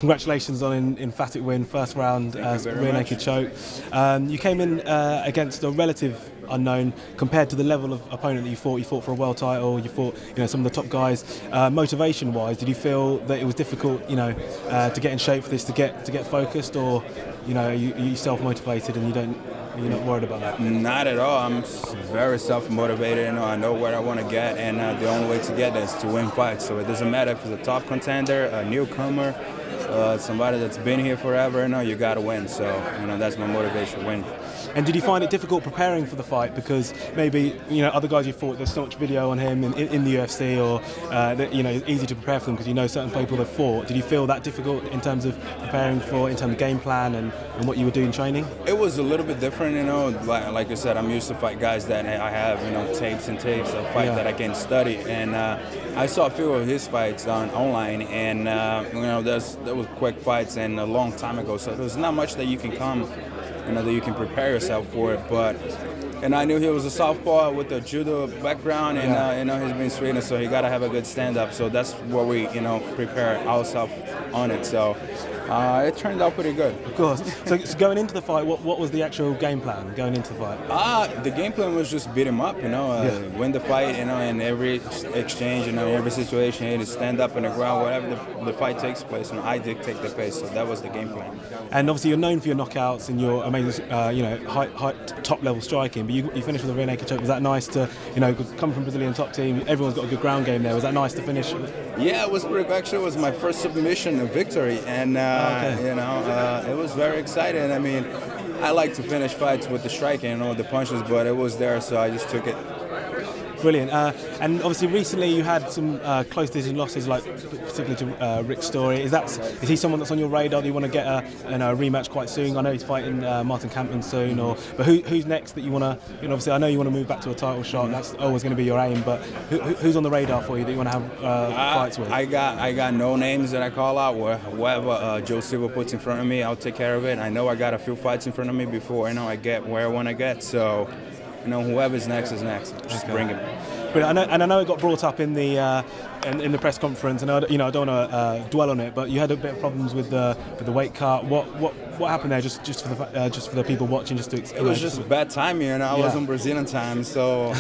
Congratulations on an emphatic win, first round, rear naked choke. You came in against a relative unknown compared to the level of opponent that you fought. You fought for a world title. You fought, some of the top guys. Motivation-wise, did you feel that it was difficult, to get in shape for this, to get focused, or, are you self-motivated and you're not worried about that? Not at all. I'm very self-motivated. I know where I want to get, and the only way to get there is to win fights. So it doesn't matter if it's a top contender, a newcomer, somebody that's been here forever. You got to win. So that's my motivation: win. And did you find it difficult preparing for the fight because maybe other guys you fought, there's so much video on him in the UFC, or that, it's easy to prepare for them because certain people they've fought? Did you feel that difficult in terms of preparing in terms of game plan and what you were doing in training? It was a little bit different, like I said, I'm used to fight guys that I have tapes and tapes of fight that I can study, and I saw a few of his fights online, and there was quick fights and a long time ago, so there's not much that you can come that you can prepare yourself for it, and I knew he was a southpaw with a judo background, and he's been Sweden, so he got to have a good stand-up. So that's what we prepare ourselves on it. So it turned out pretty good. Of course. So going into the fight, what was the actual game plan going into the fight? The game plan was just beat him up, win the fight, in every exchange, in every situation, stand up in the ground, whatever the fight takes place, I dictate the pace. So that was the game plan. And obviously you're known for your knockouts and your amazing, high top-level striking. But you finished with a rear naked choke. Was that nice to, come from Brazilian top team? Everyone's got a good ground game there. Was that nice to finish? Yeah, it was pretty. Actually, it was my first submission victory, and it was very exciting. I mean, I like to finish fights with the striking and the punches, but it was there, so I just took it. Brilliant. And obviously recently you had some close decision losses, like particularly to Rick Story. Is he someone that's on your radar? Do you want to get a rematch quite soon? I know he's fighting Martin Kampmann soon. But who's next that you want to? Obviously I know you want to move back to a title shot. That's always going to be your aim. But who's on the radar for you that you want to have fights with? I got no names that I call out. Whatever Joe Silva puts in front of me, I'll take care of it. I know I got a few fights in front of me before I get where I want to get. So. Whoever's next is next. Just bring him. But I know it got brought up in the press conference, and I don't want to dwell on it. But you had a bit of problems with the weight cut. What happened there? Just for the people watching, just to explain. It was just bad timing, I was on Brazilian time, so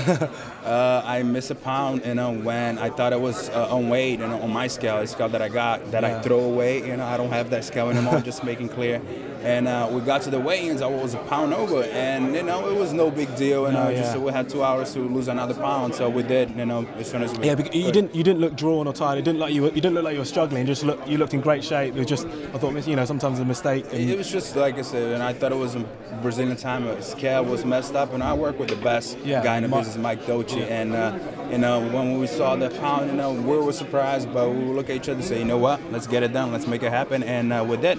I missed a pound. When I thought it was on weight, on my scale, the scale that I got, that I throw away. I don't have that scale anymore. Just making clear. And we got to the weigh-ins. I was a pound over, and it was no big deal. Just we had 2 hours to lose another pound, so we did. As soon as we. Yeah, because you didn't look drawn or tired. It didn't look like you were struggling. You looked in great shape. It was just, I thought, sometimes a mistake. It was just like I said, and I thought it was a Brazilian time. The scale was messed up, and I work with the best guy in the business, Mike Dolce. And when we saw the pound, we were surprised, but we would look at each other and say, you know what, let's get it done, let's make it happen, and we did.